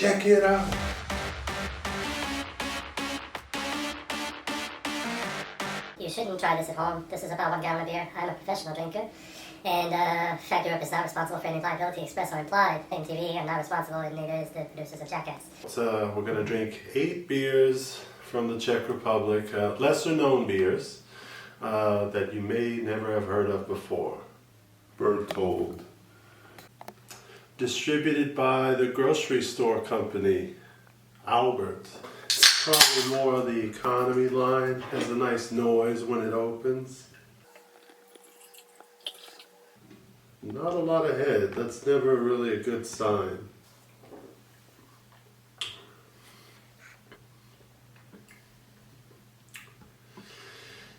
Check it out. You shouldn't try this at home. This is about 1 gallon of beer. I'm a professional drinker. And Fact Europe is not responsible for any liability expressed or implied. MTV are not responsible, and neither is the producers of Jackass. So we're going to drink 8 beers from the Czech Republic, lesser known beers that you may never have heard of before. Bertold. Distributed by the grocery store company, Aubrey. Probably more of the economy line. Has a nice noise when it opens. Not a lot of head. That's never really a good sign.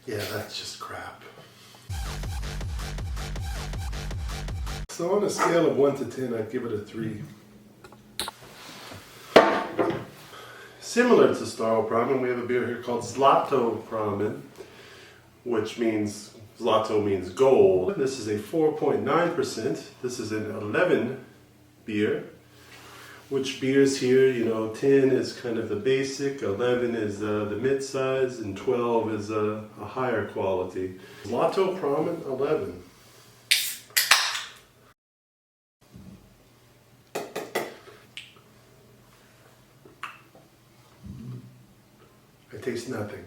Yeah, that's just crap. So on a scale of 1 to 10, I'd give it a 3. Similar to Starobrno, we have a beer here called Zlatopramen, which means, Zlato means gold. This is a 4.9%. This is an 11 beer. Which beers here, you know, 10 is kind of the basic, 11 is the mid-size, and 12 is a higher quality. Zlatopramen 11. I taste nothing.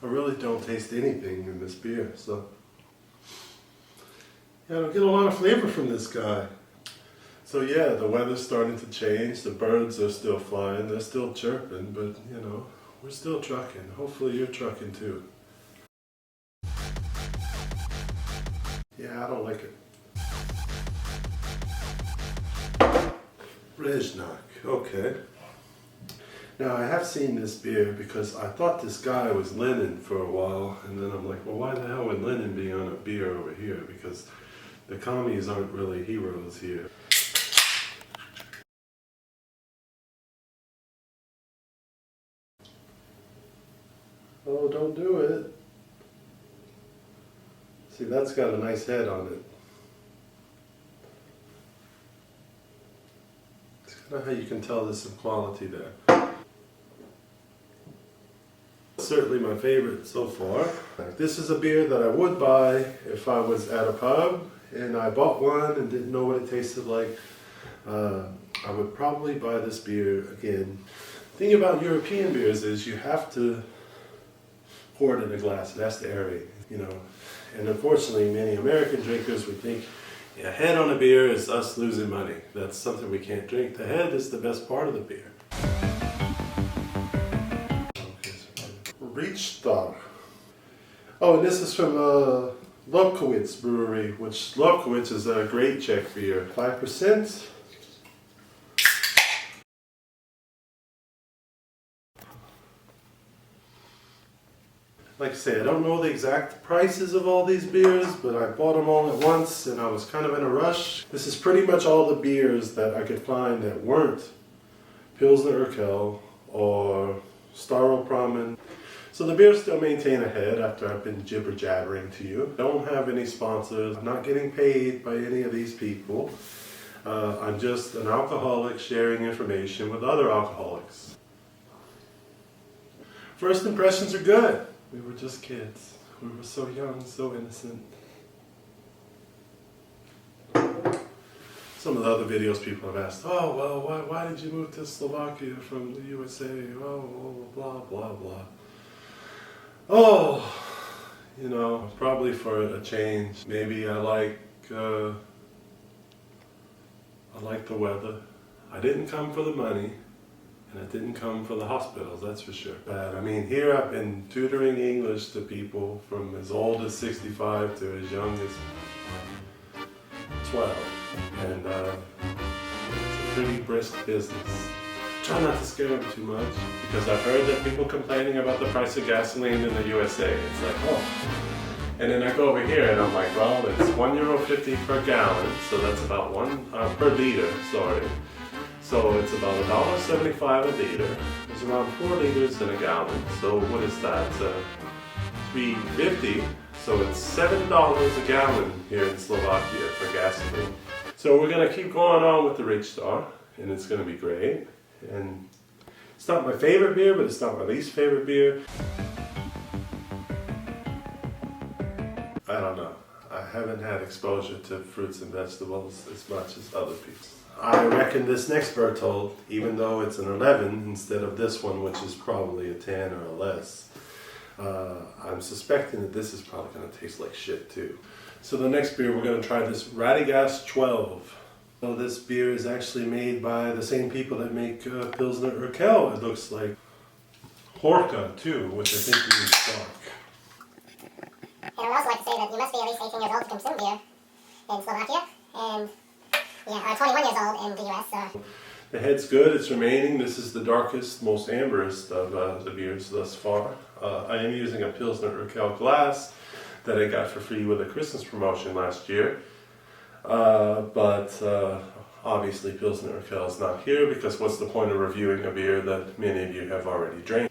I really don't taste anything in this beer, so yeah, I don't get a lot of flavor from this guy. So yeah, the weather's starting to change, the birds are still flying, they're still chirping, but you know, we're still trucking. Hopefully you're trucking too. Yeah, I don't like it. Březňák, okay. Now I have seen this beer because I thought this guy was Lenin for a while, and then I'm like, well, why the hell would Lenin be on a beer over here? Because the commies aren't really heroes here. Oh, don't do it. See, that's got a nice head on it. It's kind of how you can tell there's some quality there. Certainly my favorite so far. This is a beer that I would buy if I was at a pub and I bought one and didn't know what it tasted like. I would probably buy this beer again. The thing about European beers is you have to pour it in a glass. It has to aerate, you know. And unfortunately, many American drinkers would think, yeah, head on a beer is us losing money. That's something we can't drink. The head is the best part of the beer. Rychtář. Oh, and this is from Lobkowitz Brewery, which Lobkowitz is a great Czech beer. 5%. Like I say, I don't know the exact prices of all these beers, but I bought them all at once and I was kind of in a rush. This is pretty much all the beers that I could find that weren't Pilsner Urquell or Starobrno. So the beers still maintain a head after I've been jibber-jabbering to you. Don't have any sponsors. I'm not getting paid by any of these people. I'm just an alcoholic sharing information with other alcoholics. First impressions are good. We were just kids. We were so young, so innocent. Some of the other videos people have asked, oh, well, why did you move to Slovakia from the USA? Oh, blah, blah, blah. Oh, you know, probably for a change. Maybe I like the weather. I didn't come for the money, and I didn't come for the hospitals, that's for sure. But I mean, here I've been tutoring English to people from as old as 65 to as young as 12. And it's a pretty brisk business. Try not to scare them too much, because I've heard that people complaining about the price of gasoline in the USA. It's like, oh. And then I go over here and I'm like, well, it's €1.50 per gallon, so that's about per liter, sorry. So it's about $1.75 a liter. There's around 4 liters in a gallon. So what is that? $3.50. So it's $7 a gallon here in Slovakia for gasoline. So we're gonna keep going on with the Rychtář, and it's gonna be great. And it's not my favorite beer, but it's not my least favorite beer. I don't know. I haven't had exposure to fruits and vegetables as much as other people. I reckon this next Bertold, even though it's an 11 instead of this one, which is probably a 10 or a less, I'm suspecting that this is probably going to taste like shit too. So the next beer, we're going to try this Radegast 12. So this beer is actually made by the same people that make Pilsner Urquell, it looks like. Horka too, which I think means dark. And I would also like to say that you must be at least 18 years old to consume beer in Slovakia, and yeah, 21 years old in the US. So. The head's good, it's remaining. This is the darkest, most amberest of the beers thus far. I am using a Pilsner Urquell glass that I got for free with a Christmas promotion last year. But obviously Pilsner Urquell is not here, because what's the point of reviewing a beer that many of you have already drank?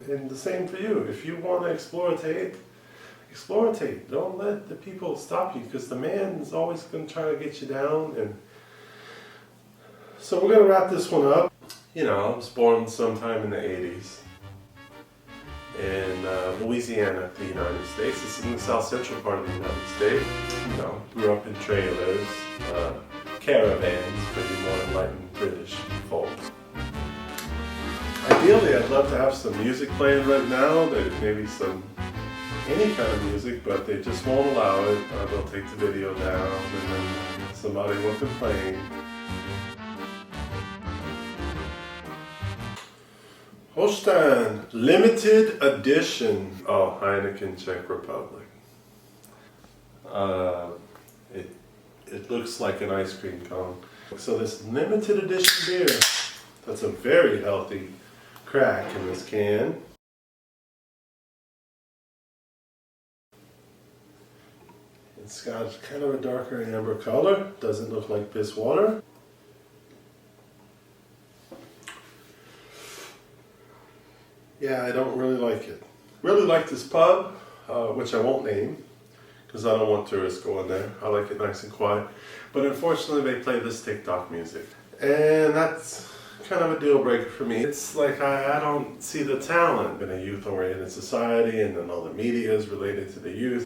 And the same for you. If you want to exploritate. Don't let the people stop you, because the man is always going to try to get you down. And so we're going to wrap this one up. You know, I was born sometime in the 80s in Louisiana, the United States. This is in the south central part of the United States. You know, grew up in trailers, caravans for you more enlightened British folk. Ideally, I'd love to have some music playing right now. There's maybe any kind of music, but they just won't allow it. They'll take the video down, and then somebody will complain. Hostan, limited edition. Oh, Heineken, Czech Republic. It looks like an ice cream cone. So this limited edition beer, that's a very healthy crack in this can. It's got kind of a darker amber color. Doesn't look like piss water. Yeah, I don't really like it. Really like this pub, which I won't name, because I don't want tourists going there. I like it nice and quiet. But unfortunately, they play this TikTok music. And that's kind of a deal breaker for me. It's like I don't see the talent in a youth-oriented society, and then all the media is related to the youth.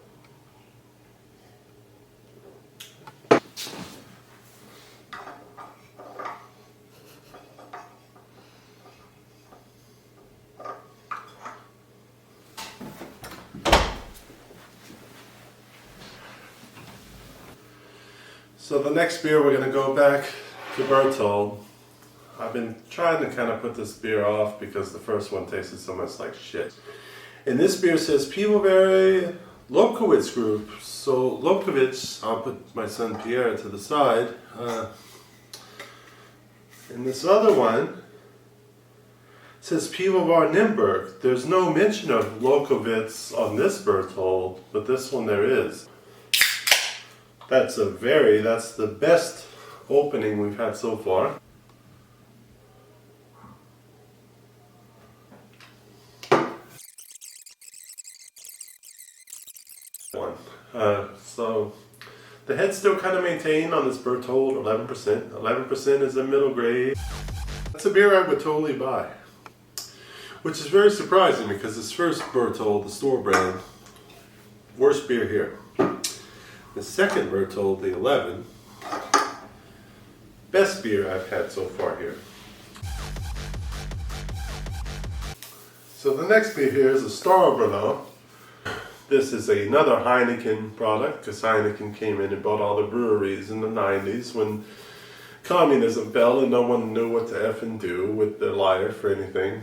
So the next beer, we're going to go back to Bertold. I've been trying to kind of put this beer off because the first one tasted so much like shit. And this beer says Pivovari Lobkowitz Group. So Lobkowitz, I'll put my son Pierre to the side. And this other one says Pivovar Nimburg. There's no mention of Lobkowitz on this Bertold, but this one there is. That's the best opening we've had so far. So the head's still kind of maintained on this Bertold, 11%. 11% is a middle grade. That's a beer I would totally buy. Which is very surprising, because this first Bertold, the store brand, worst beer here. The second Bertold, the 11, best beer I've had so far here. So the next beer here is a Starobrno. This is another Heineken product, because Heineken came in and bought all the breweries in the 90s when communism fell and no one knew what to effing do with their life or anything.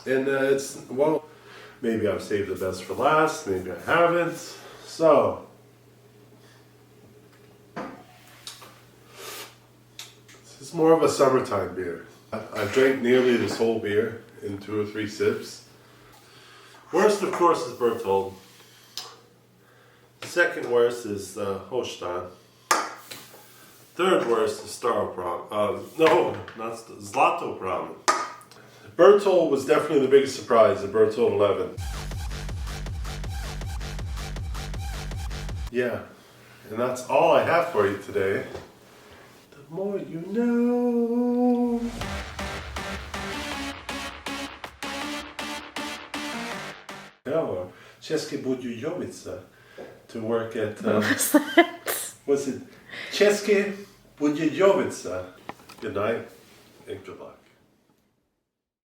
And it's, well, maybe I've saved the best for last, maybe I haven't. So, this is more of a summertime beer. I drank nearly this whole beer in 2 or 3 sips. Worst, of course, is Bertold. Second worst is Hostan. Third worst is Starobrno. No, not Zlatopramen. Bertold was definitely the biggest surprise, the Bertold 11. Yeah, and that's all I have for you today. The more you know. Yeah, České Budějovice to work at. Was it České Budějovice? Good night and good luck.